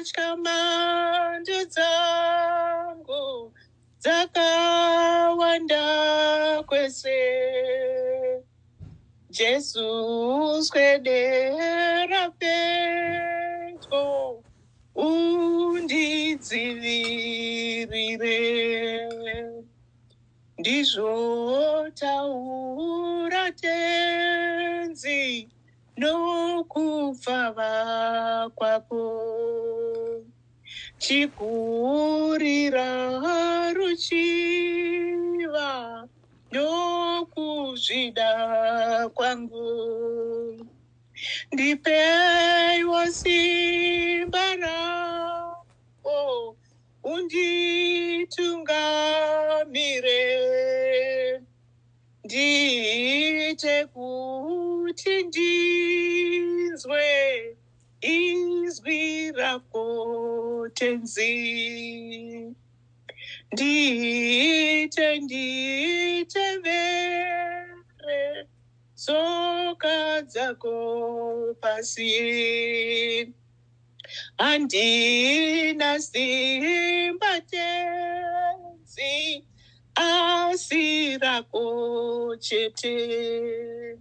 ndinotya mhando dzangu dzakawanda kwese. Jesu swedera pedyo undidzivirire. Ndizvo taura tenzi nokupfava kwako. Chikurira ruchiva nokuzvida kwangu. Ndipeiwo simba rako unditungamire. Ndiite kuti ndinzwe izwi rako tenzi. Ndiite nditevere tsoka dzako pasi. Handina simba tenzi asi rako chete.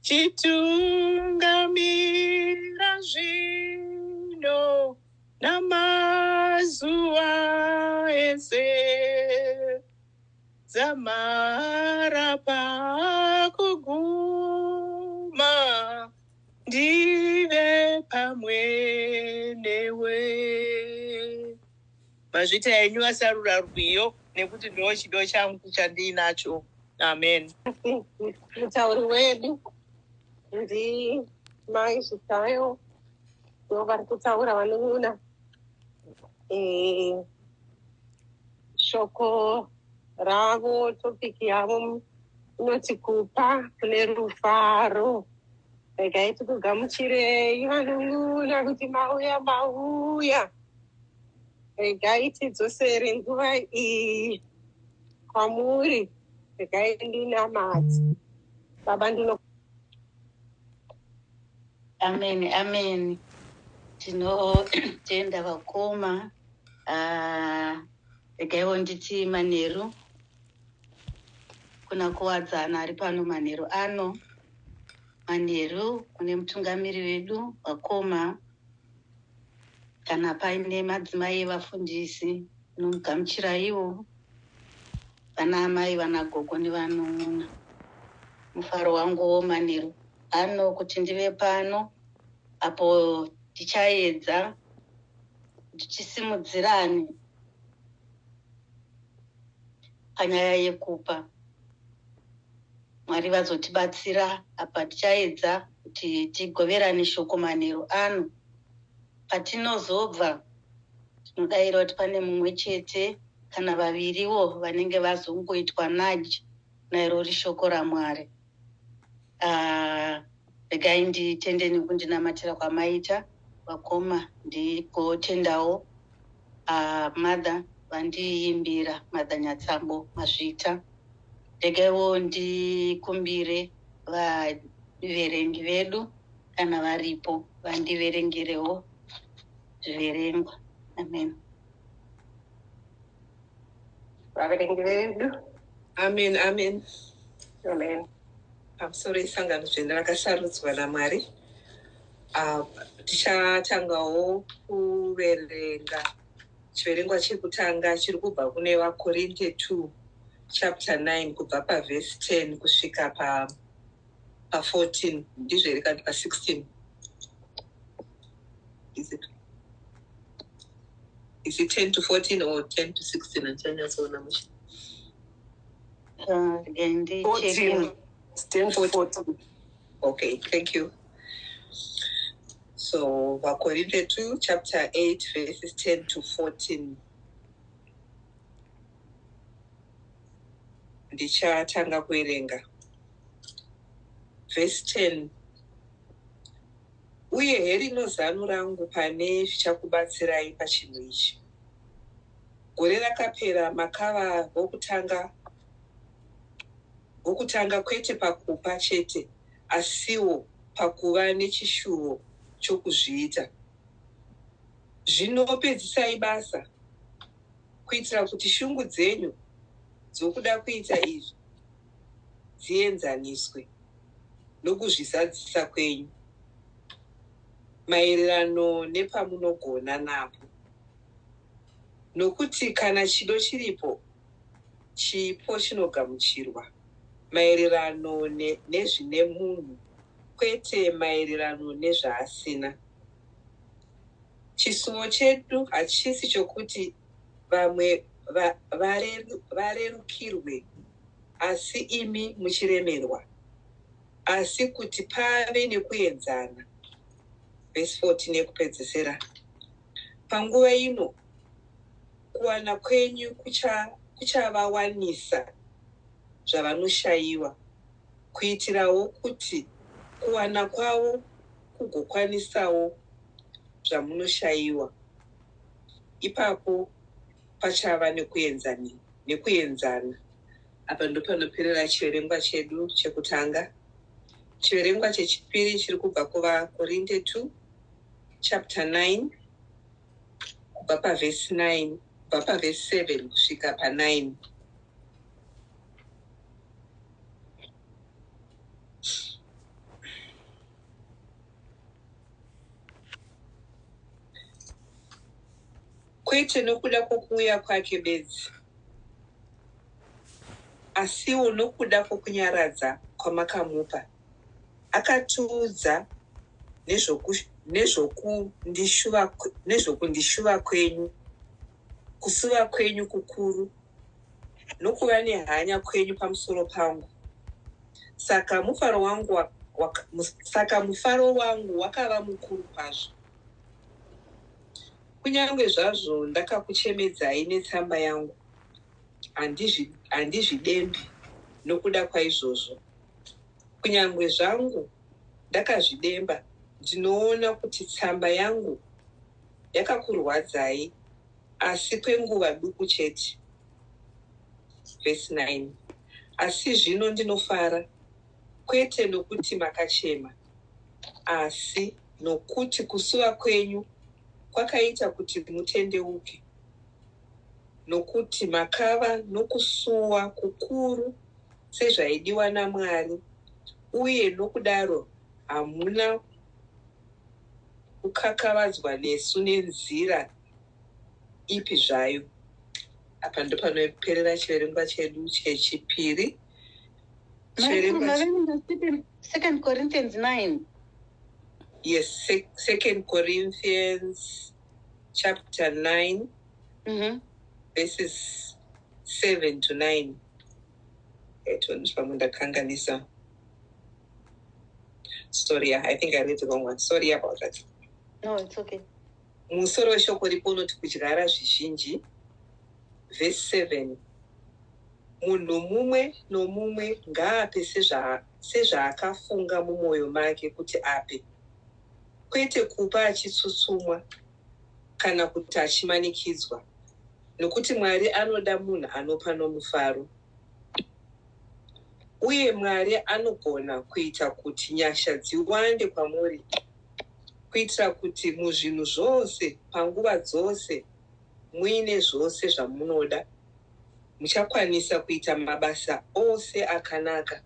Chitungamira zvino namazuva ese. Dzamara pakuguma ndive pamwe newe. Mazvita enyu asarura rwiyo nekuti ndo chido changu chandinacho. Amen. Mutauri wedu ndimai Zvitayo vari kutaura vanun'una. Shoko ravo, topiki yavo inoti kupa kune rufaro. Regai tikugamuchirei vanun'una kuti mauya. Regai tidzosere nguva iyi kwamuri. Regai ndinamati. Baba ndino. Amen. Tinotenda vakoma. Regaiwo nditi Manheru. Kuna kuwadzana ari pano Manheru ano. Manheru kune mutungamiri wedu vakoma. Kana paine madzimai vafundisi nomugamuchira ivo. Vana amai, vana gogo nevanun'una. Mufaro wangu Manheru ano kuti ndive pano apo tichaedza tichisimudzirane panyaya yekupa. Mwari vazotibatsira apa tichaedza kuti tigoverane shoko Manheru ano. Patinozobva tinodayira kuti pane mumwe chete kana vaviriwo vanenge vazongoitwa naji nairo rishoko raMwari. Regai nditende nekundinamatira kwamaita vakoma ndigotendawo mother vandiimbira, Mother Nyatsambo Mazvita. Regaiwo ndikumbire vaverengi vedu kana varipo vandiverengerewo zviverengwa. Amen. Vaverengi vedu. Amen. Pamusoro isangano dzvene rakasarudzwa naMwari. Tichatangawo kuverenga chiverengwa chekutanga chiri kubva kune vaKorinde 2 chapter 9 kubva pavhesi 10 kusvika pa14 ndizverekani pa16. Is it 10 to 14 or 10 to 16? Anchanyatsoona mushi. 14. 10 to 14. Okay, thank you. So, Vakorinde 2, chapter 8, verses 10 to 14. Ndichatanga kuerenga. Verse 10. Uye herino zano rangu pane zvichakubatsirai pachinhu ichi. Gore rakapera makava vokutanga kwete pakupa chete, asiwo pakuva nechishuvo chokuzviita. Zvino pedzisai basa kuitira kuti shungu dzenyu dzokuda kuita izvi dzienzaniswe nokuzvizadzisa kwenyu maererano nepamunogona napo. Nokuti kana chido chiripo, chipo chinogamuchirwa maererano nezvine munhu, kwete maererano nezvaasina. Chisuwo chedu hachisi chokuti vamwe varerukirwe asi imi muchiremerwa, asi kuti pave nekuenzana. Verse 14 yekupedzisira. Panguva ino kuwana kwenyu kuchavawanisa zvavanoshayiwa, kuitirawo kuti kuwana kwavo kugokwanisawo zvamunoshayiwa. Ipapo pachava nekuenzana. Apa ndopanoperera chiverengwa chedu chekutanga. Chiverengwa chechipiri chiri kubva kuvaKorinde 2 chapter 9 kubva pavhesi 9 kubva pavhesi 7 kusvika pa9. Kwete nokuda kwokuuya kwake bedzi, asiwo nokuda kwokunyaradza kwamakamupa. Akatiudza nezvokundishuva kwenyu, kusuva kwenyu kukuru, nokuva nehanya kwenyu pamusoro pangu. Saka mufaro wangu wakava mukuru kwazvo. Kunyange zvazvo ndakakuchemedzai netsamba yangu, handizvidembi nokuda kwaizvozvo. Kunyange zvangu ndakazvidemba, ndinoona kuti tsamba yangu yakakurwadzai, asi kwenguva duku chete. Verse 9. Asi zvino ndinofara, kwete nokuti makachema, asi nokuti kusuva kwenyu kwakaita kuti mutendeuke, nokuti makava nokusuwa kukuru sezvaidiwa naMwari, uye nokudaro hamuna kukakavadzwa nesu nenzira ipi zvayo. Apa ndopanoperera chiverengwa chedu chechipiri. 2 Corinthians 9. Yes, 2 Corinthians chapter 9, verses 7 to 9. Sorry, I think I read the wrong one. Sorry about that. No, it's okay. Musoro weshoko ripo unoti kudyara zvizhinji. Verse 7. Munhu mumwe nomumwe ngaape sezvaakafunga mumwoyo make kuti ape, kwete kupa achitsutsumwa kana kuti achimanikidzwa, nokuti Mwari anoda munhu anopa nomufaro. Uye Mwari anogona kuita kuti nyasha dziwande kwamuri, kuitira kuti muzvinhu zvose panguva dzose muine zvose zvamunoda, muchakwanisa kuita mabasa ose akanaka.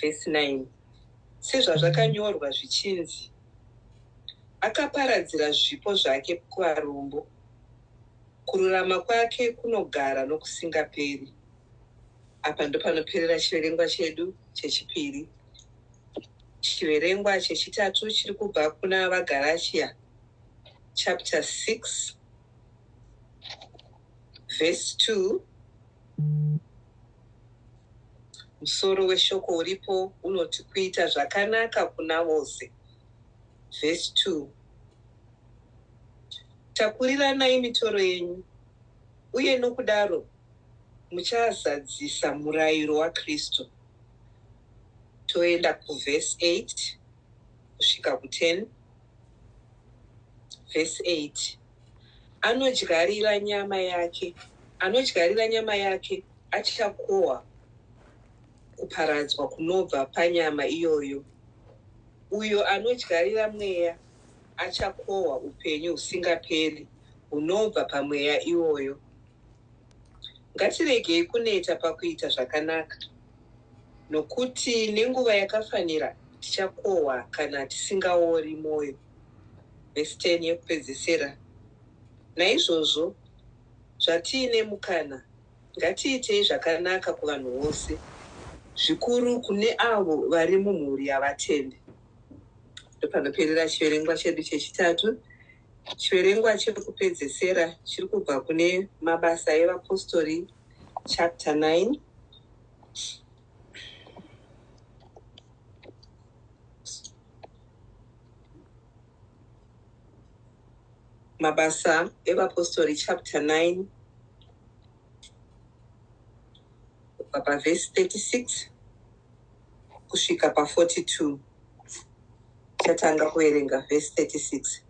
Verse 9. Sezvazvakanyorwa zvichinzi, akaparadzira zvipo zvake kuvarombo, kururama kwake kunogara nokusingaperi. Apa ndopanoperera chiverengwa chedu chechipiri. Chiverengwa chechitatu chiri kubva kuna vaGalatia chapter 6 verse 2. Musoro weshoko uripo unoti kuita zvakanaka kuna vose. Verse 2. Takuriranai mitoro yenyu, uye nokudaro muchazadzisa murayiro waKristu. Toenda kuverse 8 kusvika ku10. Verse 8. Anodyarira nyama yake achakohwa kuparadzwa kunobva panyama iyoyo. Uyo anodyarira mweya achakohwa upenyu husingaperi hunobva pamweya iwoyo. Ngatiregei kuneta pakuita zvakanaka, nokuti nenguva yakafanira tichakohwa kana tisingaori mwoyo. Vhesi 10 yekupedzisira. Naizvozvo, zvatiine mukana, ngatiitei zvakanaka kuvanhu vose, zvikuru kune avo vari mumhuri yavatendi. Ndopanoperera chiverengwa chedu chechitatu. Chiverengwa chekupedzisira chiri kubva kune Mabasa eVapostori chapter 9. Mabasa eVapostori chapter 9 kubva pavhesi 36 kusvika pa42. Chatanga kuverenga vhesi 36.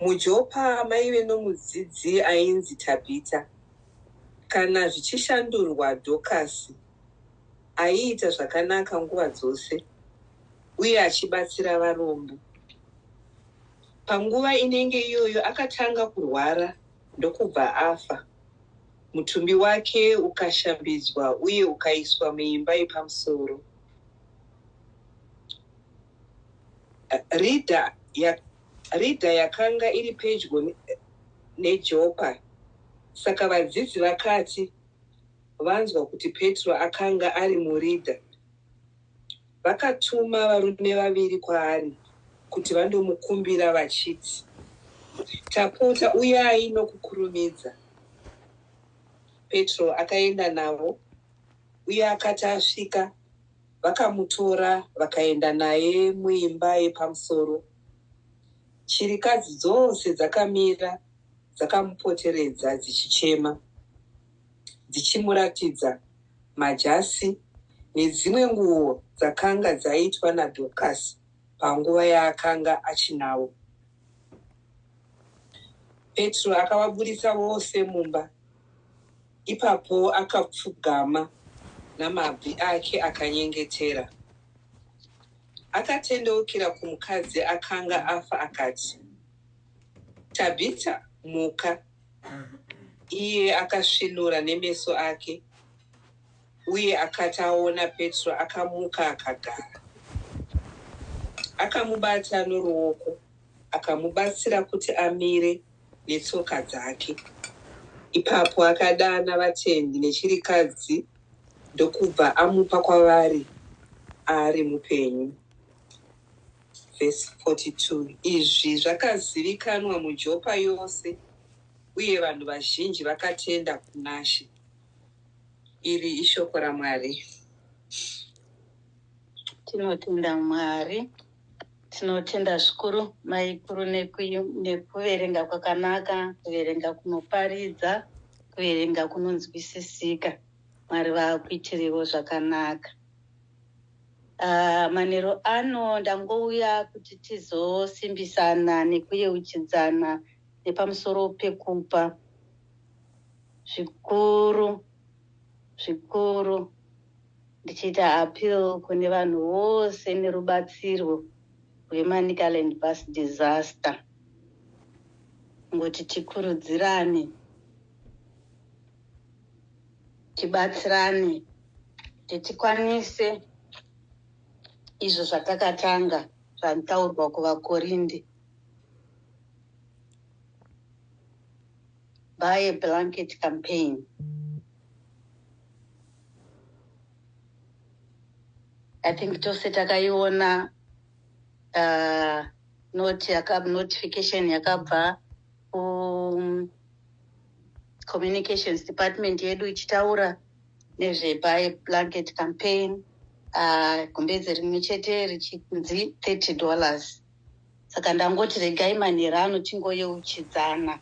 MuJopa maive nomudzidzi ainzi Tabhita. Kana zvichishandurwa Dhokasi, aiita zvakanaka nguva dzose uye achibatsira varombo. Panguva inenge iyoyo akatanga kurwara ndokubva afa. Mutumbi wake ukashambidzwa uye ukaiswa muimba yepamusoro. Ridha yakanga iri pedyo neJopa. Saka vadzidzi vakati vanzwa kuti Petro akanga ari muRidha, vakatuma varume vaviri kwaari kuti vandomukumbira vachiti, tapota uyai nokukurumidza. Petro akaenda navo, uye akati asvika, vakamutora vakaenda naye muimba yepamusoro. Chirikadzi dzose dzakamira dzakamupoteredza dzichichema, dzichimuratidza majasi nedzimwe nguo dzakanga dzaitwa naDhokasi panguva yaakanga achinavo. Petro akavaburisa vose mumba. Ipapo akapfugama namabvi ake akanyengetera. Akatendeukira kumukadzi akanga afa akati, Tabhita, muka. Iye akasvinura nemeso ake, uye akati aona Petro akamuka akagara. Akamubata noruoko, akamubatsira kuti amire netsoka dzake. Ipapo akadana vatendi nechirikadzi ndokubva amupa kwavari ari mupenyu. Vhesi 42. Izvi zvakazivikanwa muJopa yose, uye vanhu vazhinji vakatenda kuna She. Iri ishoko raMwari. Tinotenda Mwari, tinotenda zvikuru maikuru nekuverenga kwakanaka, kuverenga kunoparidza, kuverenga kunonzwisisika. Mwari vakuitirewo zvakanaka. Manheru ano ndangouya kuti tizosimbisana nekuyeuchidzana nepamusoro pekupa. Zvikuru ndichiita appeal kune vanhu vose nerubatsiro rweManicaland bus disaster. Ngoti tikurudzirane, tibatsirane, tikwanise izvo zvatakatanga zvataurwa kuvaKorinde. Buy a blanket campaign. I think tose takaiona notification yakabva communications department yedu ichitaura nezve buy a blanket campaign. Gumbezi rimwe chete richinzi $30. Saka ndangoti regai manheru ano tingoyeuchidzana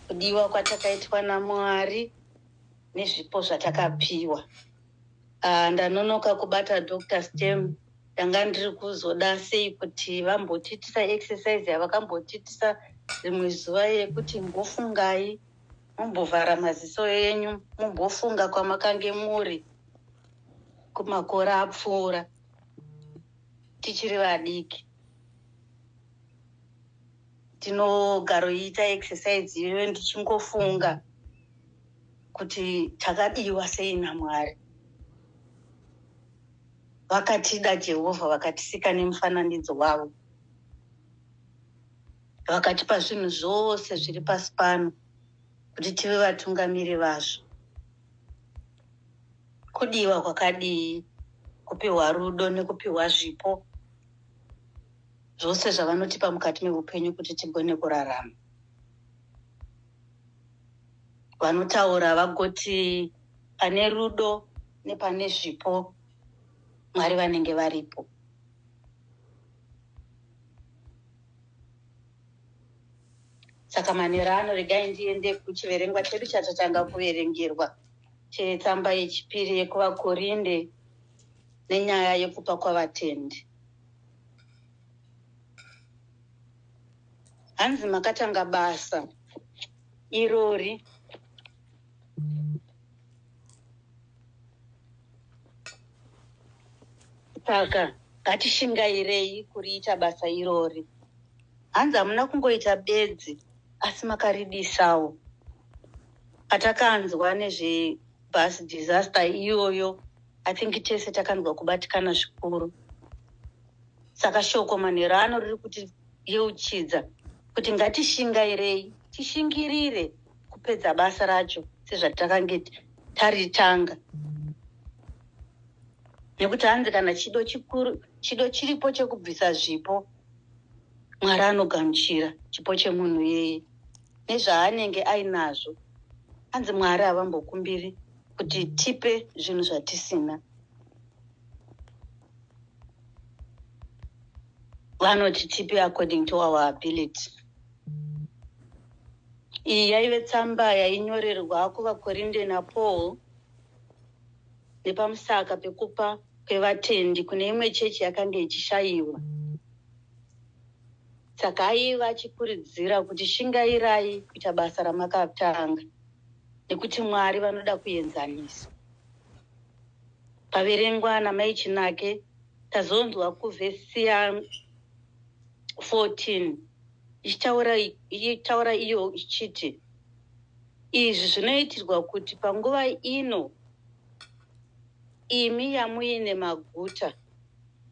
kudiwa kwatakaitwa naMwari nezvipo zvatakapiwa. Ndanonoka kubata Dr. Stem. Ndanga ndiri kuzoda sei kuti vambotitisa exercise yavakambotitisa rimwe zuva yekuti mbofungai, mumbovhara maziso enyu, mumbofunga kwamakange muri kumakore apfuura tichiri vadiki. ndinogaroita exercise iyoyo ndichingofunga kuti takadiwa sei naMwari. Vakatida Jehovha, vakatisika nemufananidzo wavo, vakatipa zvinhu zvose zviri pasi pano kuti tive vatungamiri vazvo. Kudiwa kwakadii, kupiwa rudo nekupiwa zvipo, zvose zvavanotipa mukati meupenyu kuti tigone kurarama. Vanotaura vagoti pane rudo nepane zvipo Mwari vanenge varipo. Saka manero ano regai ndiende kuchiverengwa chedu chatatanga kuverengerwa chetsamba yechipiri yekuvaKorinde nenyaya yekupa kwavatendi. Hanzi makatanga basa irori saka ngatishingairei kuriita basa irori. Hanzi hamuna kungoita bedzi asi makaridisawo. Patakanzwa nezvebus disaster iyoyo, I think tese takanzwa kubatikana zvikuru. Saka shoko manero ano riri kuti yeuchidza kuti ngatishingairei, tishingirire kupedza basa racho sezvatakange taritanga. Nekuti hanzi kana chido chiripo chekubvisa zvipo, Mwari anogamuchira chipo chemunhu yeye nezvaanenge ainazvo. Hanzi Mwari havambokumbiri kuti tipe zvinhu zvatisina. Vanoti tipe according to our ability. Iyi yaive tsamba yainyorerwa kuvaKorinde naPaul nepamusaka pekupa kwevatendi kune imwe chechi yakanga ichishayiwa. Saka aiva achikurudzira kuti shingairai kuita basa ramakatanga nekuti Mwari vanoda kuenzanisa. Paverengwa naMai Chinake tazonzwa kuvhesi ya 14 ichitaura iyo ichiti izvi zvinoitirwa kuti panguva ino imi yamuine maguta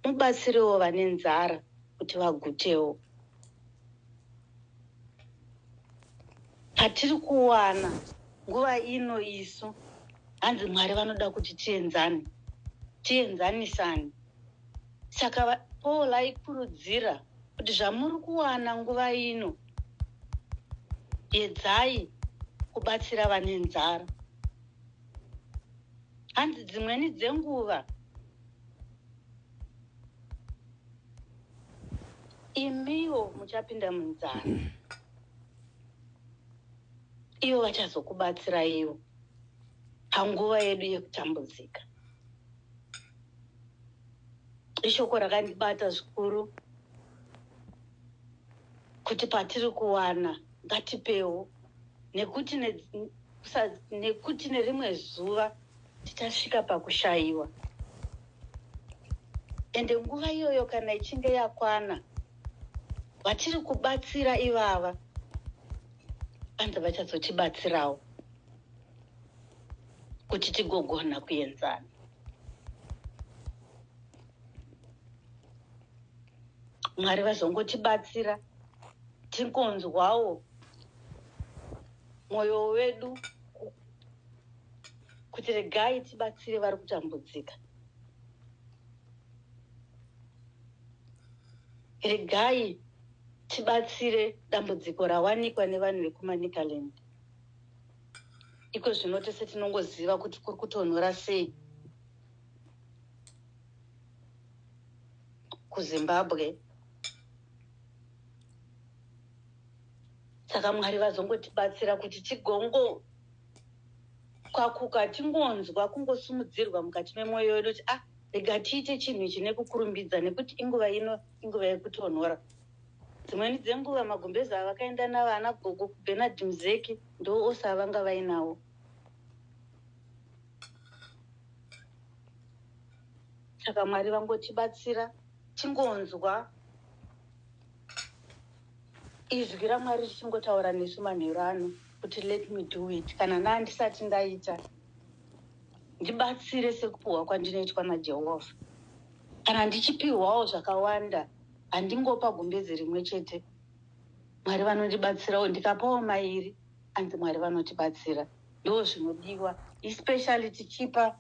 mubatsirewo vane nzara kuti vagutewo. Patiri kuwana nguva ino isu, hanzi Mwari vanoda kuti tienzanisane. Saka Paul aikurudzira kuti zvamuri kuwana nguva ino, edzai kubatsira vane nzara. Hanzi dzimweni dzenguva imiwo muchapinda munzara, ivo vachazokubatsiraiwo panguva yedu yekutambudzika. Ishoko rakandibata zvikuru kuti patiri kuwana ngatipewo, nekuti nerimwe zuva tichasvika pakushayiwa. Ende nguva iyoyo kana ichinge yakwana, vatiri kubatsira ivava vanza vachazotibatsirawo kuti tigogona kuenzana. Mwari vazongotibatsira tingonzwawo mwoyo wedu kuti regai tibatsire vari kutambudzika. Regai tibatsire dambudziko rawanikwa nevanhu vekumaNicaland. Iko zvino tese tinongoziva kuti kuri kutonhora sei kuZimbabwe. Saka Mwari vazongotibatsira kuti tigongo kwakuka tingonzwa kungosumudzirwa mukati memwoyo wedu kuti rega tiite chinhu ichi nekukurumbidza, nekuti inguva ino inguva yekutonhora. Dzimweni dzenguva magumbeza avakaenda navana gogo kuBernard Muzeki ndo ose avanga vainawo. Saka Mwari vangotibatsira tingonzwa izwi raMwari richingotaura nesu manheru ano kuti let me do it. Kana ndisati ndaita, ndibatsire sekupiwa kwandinoitwa naJehovha. Kana ndichipiwawo zvakawanda, handingopa gumbezi rimwe chete. Mwari vanondibatsirawo, ndikapawo mairi, hanzi Mwari vanotibatsira. Ndo zvinodiwa, especially tichipa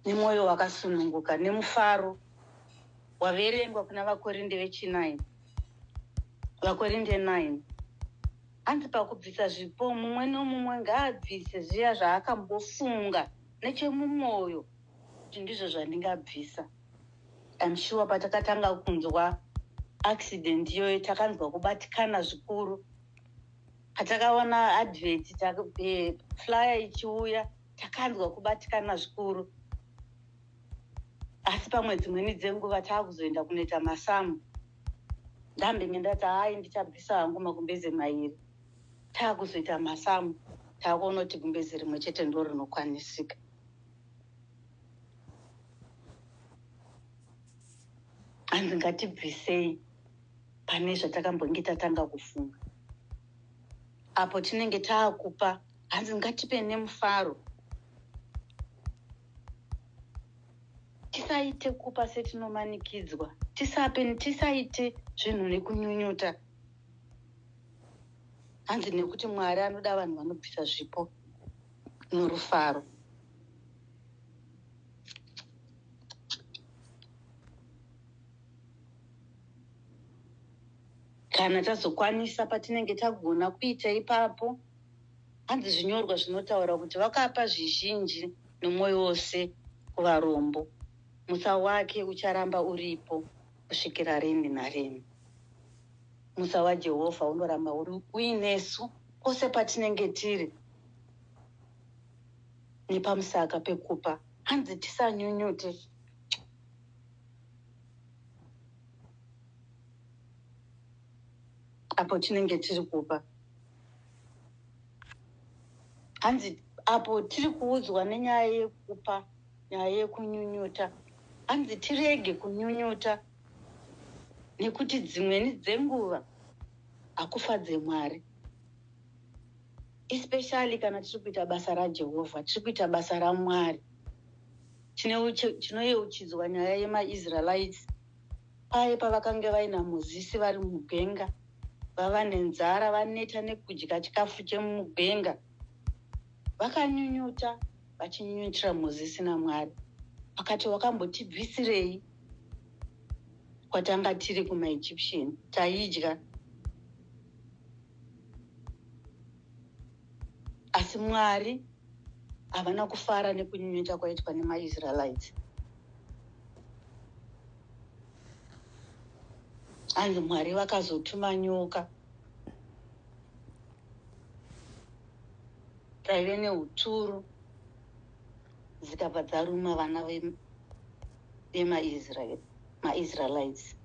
nemwoyo wakasununguka, nemufaro waverengwa kuna Vakorinde vechinaini. Vakorinde 9. Hanzi pakubvisa zvipo, mumwe nomumwe ngaabvise zviya zvaakambofunga nechemumwoyo kuti ndizvo zvandingabvisa. I'm sure patakatanga kunzwa accident iyoyo takanzwa kubatikana zvikuru. Patakaona advert flyer ichiuya takanzwa kubatikana zvikuru. Asi pamwe dzimweni dzenguva taakuzoenda kunoita masamu. Ndambe ndati hai ndichabvisa hangu magumbezi mairi. Taakuzoita masamu, taakuona kuti gumbezi rimwe chete ndo rinokwanisika. Hanzi ngatibvisei pane zvatakambonge tatanga kufunga. Apo tinenge taakupa, hanzi ngatipe nemufaro. Tisaite kupa setinomanikidzwa. Tisaite zvinhu nekunyunyuta. Hanzi nekuti Mwari anoda vanhu vanobvisa zvipo norufaro. Kana tazokwanisa patinenge tagona kuita ipapo, hanzi zvinyorwa zvinotaura kuti vakapa zvizhinji nomwoyo wose kuvarombo. Musa wake ucharamba uripo kusvikira reni nareni. Musa waJehovha unoramba uri uinesu pose patinenge tiri. Nepamusaka pekupa, hanzi tisanyunyute. Apo tinenge tiri kupa, hanzi apo tiri kuudzwa nenyaya yekupa, nyaya yekunyunyuta, hanzi tirege kunyunyuta, nekuti dzimweni dzenguva hakufadze Mwari. Especially kana tiri kuita basa raJehovha, tiri kuita basa raMwari. Tinoyeuchidzwa nyaya yemaIsraelites. Paye pavakanga vaina Mozisi vari mugwenga, vava nenzara, vaneta nekudya chikafu chemugwenga. Vakanyunyuta, vachinyunyutira Mozisi naMwari. Vakati wakambotibvisirei kwatanga tiri kumaEgyptian, taidya. Asi Mwari havana kufara nekunyunyuta kwaitwa nemaIsraelites. Hanzi Mwari vakazotuma nyoka. Dzaive neuturu dzikabva dzaruma vana vemaIsraelites.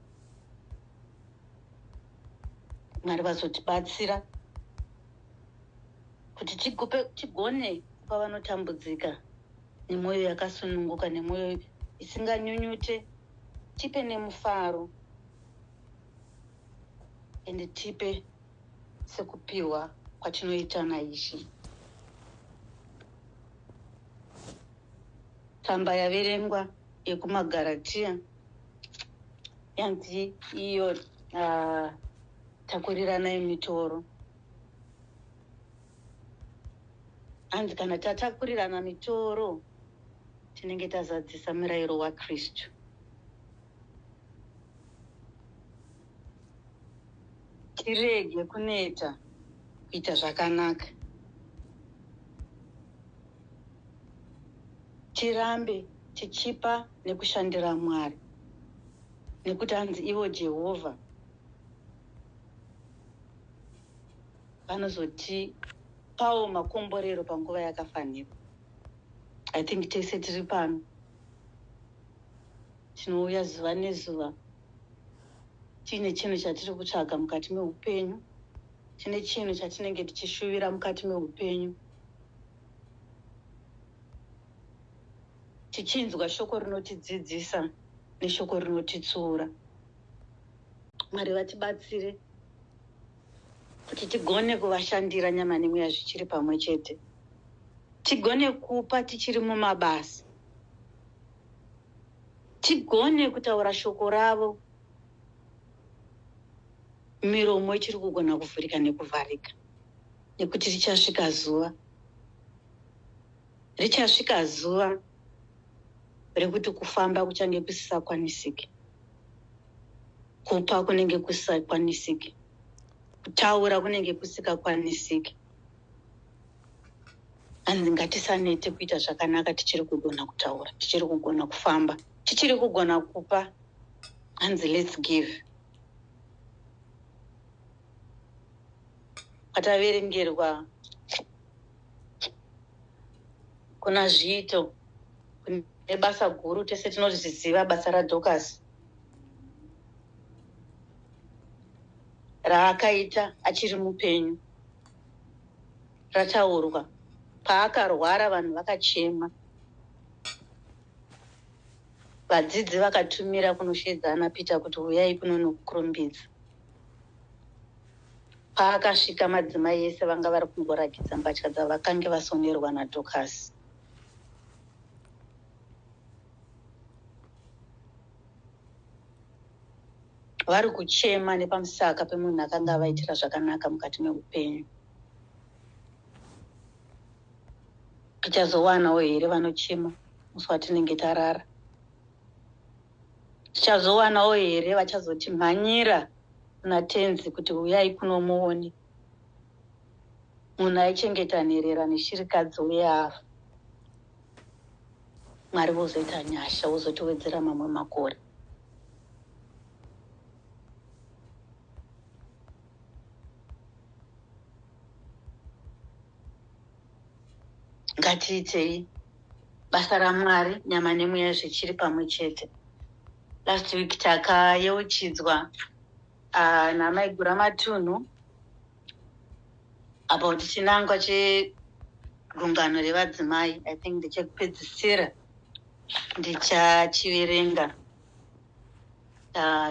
Mwari vazotibatsira kuti tigone kupa vanotambudzika nemwoyo yakasununguka, nemwoyo isinganyunyute. Tipe nemufaro, ende tipe sekupiwa kwatinoita naIshe. Tsamba yaverengwa yekumaGaratia yanzi iyo takuriranai mitoro. Hanzi kana tatakurirana mitoro, tinenge tazadzisa murayiro waKristu. Tirege kuneta kuita zvakanaka. Tirambe tichipa nekushandira Mwari. Nekuti hanzi ivo Jehovha vanozotipawo makomborero panguva yakafanira. I think tese tiri pano tinouya zuva nezuva tiine chinhu chatiri kutsvaga mukati meupenyu, tine chinhu chatinenge tichishuvira mukati meupenyu. Tichinzwa shoko rinotidzidzisa neshoko rinotitsuura. Mwari vatibatsire kuti tigone kuvashandira nyama nemweya zvichiri pamwe chete, tigone kupa tichiri mumabasa, tigone kutaura shoko ravo miromo ichiri kugona kuvhurika nekuvharika, nekuti richasvika zuva rekuti kufamba kuchange kusisakwanisiki, kupa kunenge kusisakwanisiki, kutaura kunenge kusingakwanisiki. Hanzi ngatisanete kuita zvakanaka tichiri kugona kutaura, tichiri kugona kufamba, tichiri kugona kupa. Hanzi let's give. Pataverengerwa kuna zviito kune basa guru tese tinoriziva, basa raDhokasi raakaita achiri mupenyu. Rataurwa paakarwara, vanhu vakachema, vadzidzi vakatumira kunoshedzana Pita kuti uyai kunokurumbidza. Paakasvika, madzimai ese vanga vari kungorakidza mbatya dzavakange vasonerwa naDhokasi. Vari kuchema nepamusaka pemunhu akanga avaitira zvakanaka mukati meupenyu. Tichazowanawo here vanochema musi watinenge tarara? Tichazowanawo here vachazotimhanyira kuna tenzi kuti uyai kunomuoni? Munhu aichengeta nherera neshirikadzi uye afa. Mwari vozoita nyasha, vozotowedzera mamwe makore. Ngatiitei basa raMwari, nyama nemweya zvichiri pamwe chete. Last week takayeuchidzwa namaigura matunhu about chinangwa chegungano revadzimai. I think ndechekupedzisira ndichachiverenga.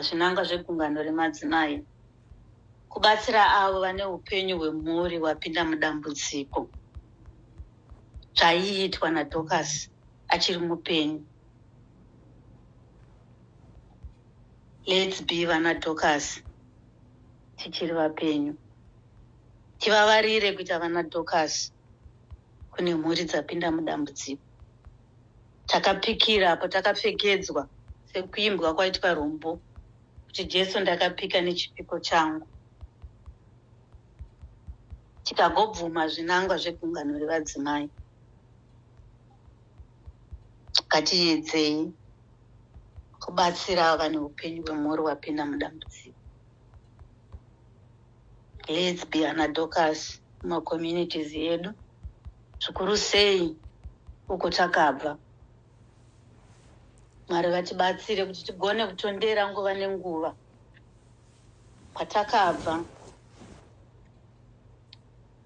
Zvinangwa zvegungano remadzimai, kubatsira avo vane upenyu hwemhuri hwapinda mudambudziko, zvaiitwa naDhokasi achiri mupenyu. Let's be vana Dhokasi tichiri vapenyu, tivavarire kuita vana Dhokasi kune mhuri dzapinda mudambudziko. Takapikira apo takapfekedzwa sekuimbwa kwaitwa rumbo kuti Jesu ndakapika nechipiko changu. Tikagobvuma zvinangwa zvegungano revadzimai, ngatiedzei kubatsira vane upenyu hwemhuri hwapinda mudambudziko. Let's be ana Dhokasi mumakommunities edu, zvikuru sei uko takabva. Mwari vatibatsire kuti tigone kutondera nguva nenguva patakabva,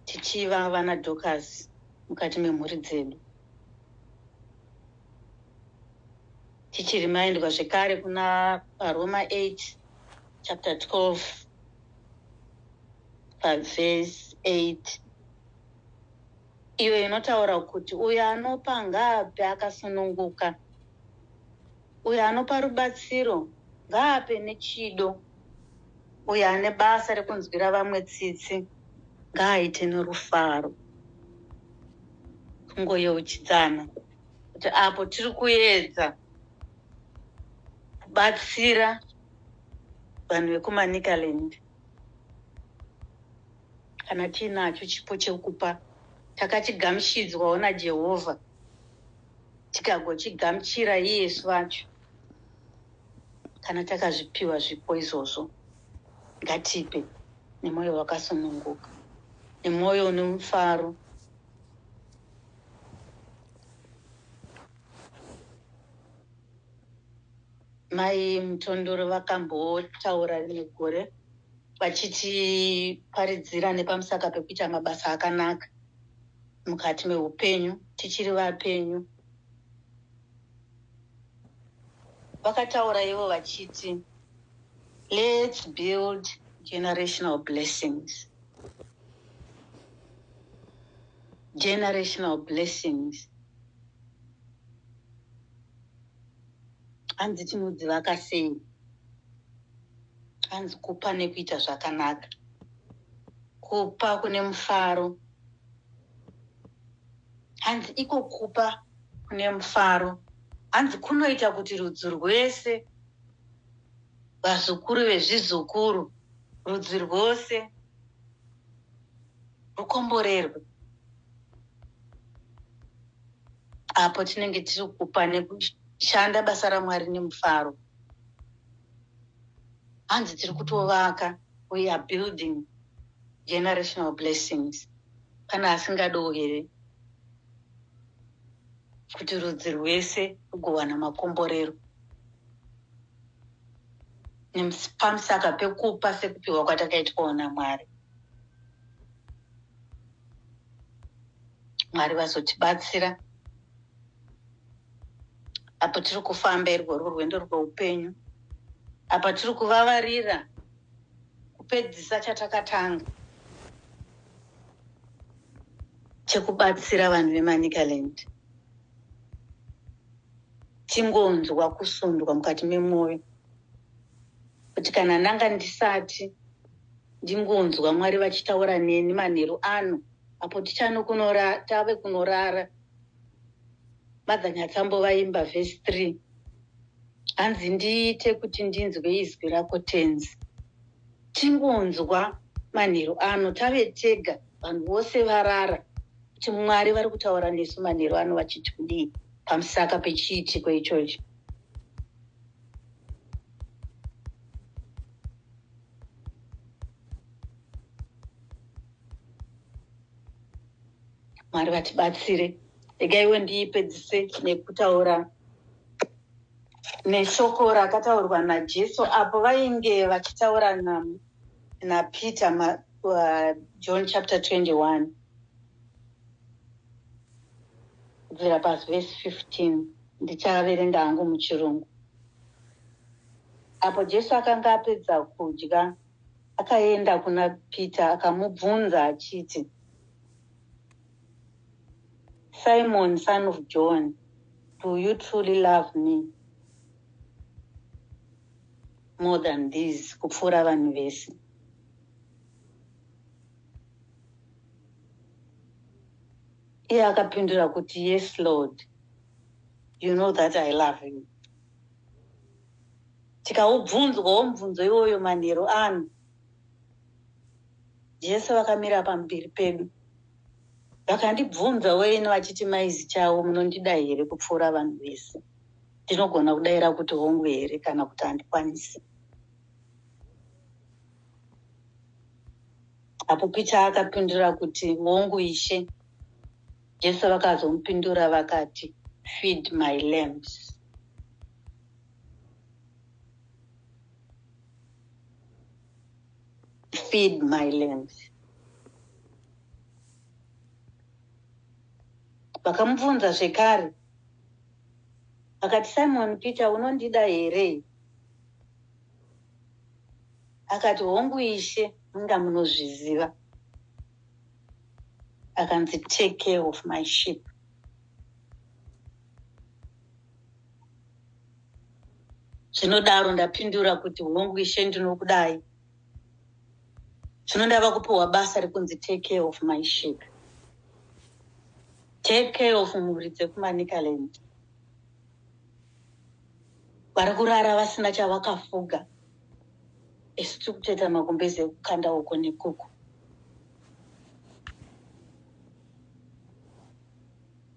tichiva vana Dhokasi mukati memhuri dzedu. Tichirimaindwa zvekare kuna Roma 8 chapter 12 verse 8, iyo inotaura kuti uyo anopa ngaape akasununguka, uyo anopa rubatsiro ngaape nechido, uyo ane basa rekunzwira vamwe tsitsi ngaaite nerufaro. Kungoyeuchidzana kuti apo tiri kuedza kubatsira vanhu vekumaNicaland, kana tiinacho chipo chekupa, takachigamuchidzwawo naJehovha, tikagochigamuchira Yesu vacho. Kana takazvipiwa zvipo izvozvo, ngatipe nemwoyo wakasununguka, nemwoyo une mufaro. Mai Mutondoro vakambotaura rimwe gore vachitiparidzira nepamusaka pekuita mabasa akanaka mukati meupenyu tichiri vapenyu. Vakataura ivo vachiti Let's build generational blessings. Generational blessings. Hanzi tinodzivaka sei? Hanzi kupa nekuita zvakanaka. Kupa kune mufaro. Hanzi iko kupa kune mufaro. Hanzi kunoita kuti rudzi rwese, vazukuru vezvizukuru, rudzi rwose rukomborerwe. Apo tinenge tiri kupa nekushanda basa raMwari nemufaro. Hanzi tiri kutovaka, we are building generational blessings. Kana asingadiwo here kuti rudzi rwese rugowana makomborero. Pamusaka pekupa sekupiwa kwatakaitwawo naMwari. Mwari vazotibatsira apo tiri kufamba irwo rwendo rweupenyu, apa tiri kuvavarira kupedzisa chatakatanga chekubatsira vanhu veManicaland. Tingonzwa kusundwa mukati memwoyo kuti kana ndanga ndisati ndingonzwa Mwari vachitaura neni manheru ano, apo tave kunorara. Madzanyatsambovaimba vhesi 3. Hanzi ndiite kuti ndinzwe izwi rako tenzi. Tingonzwa manheru ano, tave tega, vanhu vose varara, kuti Mwari vari kutaura nesu manheru ano vachiti kudii pamusaka pechiitiko ichocho. Mwari vatibatsire. Regaiwo ndiipedzise nekutaura neshoko rakataurwa naJesu apo vainge vachitaura naPeter, John chapter 21 kubvira pavhesi 15. Ndichaverenga hangu muchirungu. Apo Jesu akanga apedza kudya, akaenda kuna Peter akamubvunza achiti, Simon, son of John, do you truly love me more than these? Kupfuura vanhu vese. Iye akapindura kuti, yes, Lord, you know that I love you. Tikaubvunzwawo mubvunzo iwoyo manheru ano, Jesu vakamira pamberi pedu vakandibvunza weino vachiti maizi chavo, munondida here kupfuura vanhu vese? Ndinogona kudayira kuti hongu here kana kuti handikwanisi. Apo Peter akapindura kuti hongu Ishe. Jesu vakazomupindura vakati, feed my lambs. Feed my lambs. Vakamubvunza zvekare akati, Simon Peter, unondida here? Akati, hongu Ishe, munga munozviziva. Akanzi, take care of my sheep. Zvinodaro ndapindura kuti hongu Ishe, ndinokudai. Zvino ndava kupiwa basa rekunzi take care of my sheep. Take care of mhuri dzekuManicaland. Vari kurara vasina chavakafuga. Isu tiri kutoita magumbezi ekukanda uko nekuko.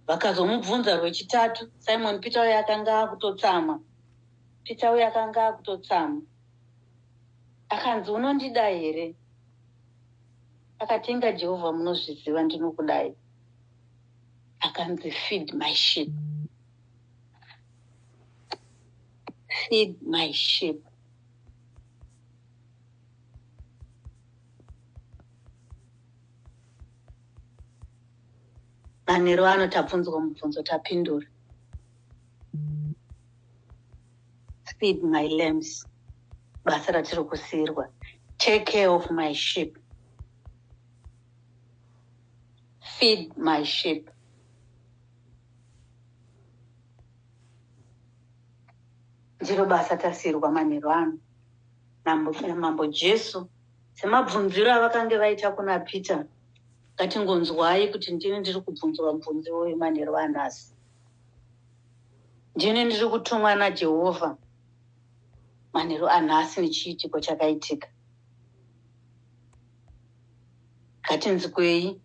Vakazomubvunza rwechitatu, Simon Peter uyo akanga akutotsama. Peter uyo akanga akutotsama. Akanzi, unondida here? Akati, inga Jehovha munozviziva ndinokudai. Akanzi, feed my sheep. Feed my sheep. Manheru ano tabvunzwa mubvunzo tapindura. Feed my lambs. basa ratiri kusiyirwa. Take care of my sheep. Feed my sheep. Ndiro basa tasiyirwa manheru ano namambo Jesu. Semabvunziro avakange vaita kuna Peter, ngatingonzwai kuti ndini ndiri kubvunzwa mubvunzo wemanheru anhasi. Ndini ndiri kutumwa naJehovha manheru anhasi nechiitiko chakaitika. Ngatinzwei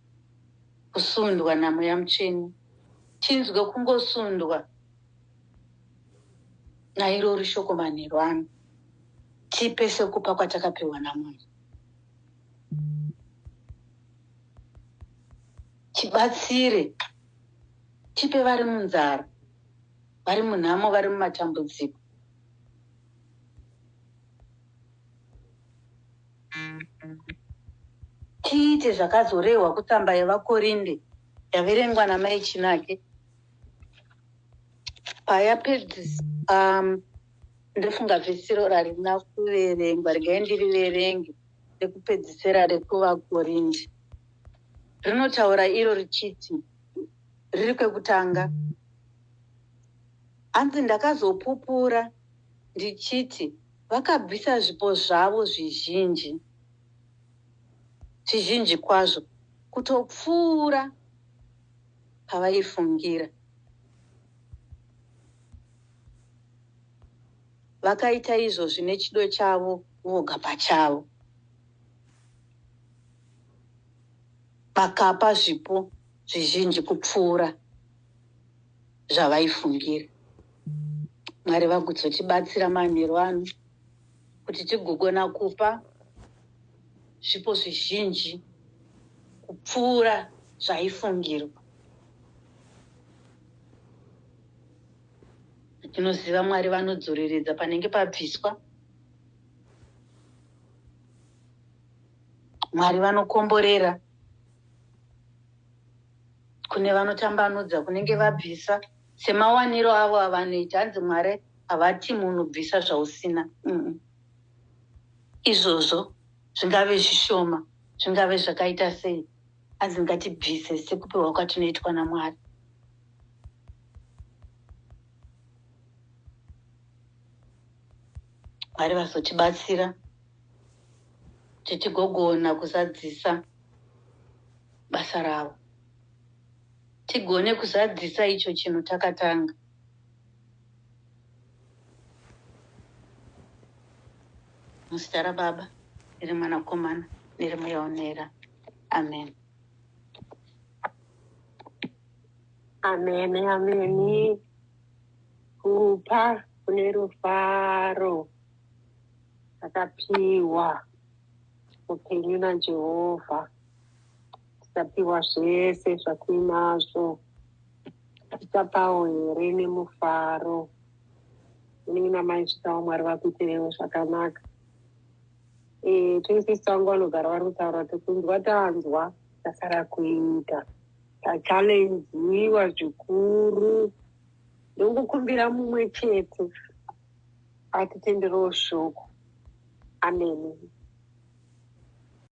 kusundwa namweya mutsvene, tinzwe kungosundwa nairori shoko manheru ano. Tipe sekupa kwatakapiwa naMwari. Tibatsire, tipe vari munzara, vari munhamo, vari mumatambudziko. Tiite zvakazorehwa kutsamba yevaKorinde yaverengwa namai Chinake. Payapedzisa ndofunga vhesiro rarina kuverengwa, regai ndiriverenge, rekupedzisira rekuvaKorinde. Rinotaura iro richiti, riri kwekutanga, hanzi ndakazopupura ndichiti vakabvisa zvipo zvavo zvizhinji kwazvo, kutopfuura pavaifungira. Vakaita izvozvi nechido chavo voga pachavo. Vakapa zvipo zvizhinji kupfuura zvavaifungira. Mwari vakuzotibatsira manheru ano kuti tigogona kupa zvipo zvizhinji kupfuura zvaifungirwa. Tinoziva Mwari vanodzoreredza panenge pabviswa. Mwari vanokomborera kune vanotambanudza kunenge vabvisa. Semawaniro avo avanoita, hanzi Mwari havati munhu bvisa zvausina. Izvozvo zvingave zvishoma, zvingave zvakaita sei, hanzi ngatibvise sekupiwa kwatinoitwa naMwari. Mwari vazotibatsira kuti tigogona kuzadzisa basa ravo, tigone kuzadzisa icho chinhu takatanga. Muzita raBaba nereMwanakomana nereMweya Womweya. Amen. Amen, amen. Kupa kune rufaro takapiwa upenyu naJehovha. Tichapiwa zvese zvatiinazvo. Tichapawo here nemufaro. Munenge namaisvitawo Mwari vakuitirewo zvakanaka. Twese vangu vanogara vari kutaura tokunzwa tanzwa tasara kuita. Tachalenjiwa zvikuru. Ndongokumbira mumwe chete atitenderewo shoko. Amen.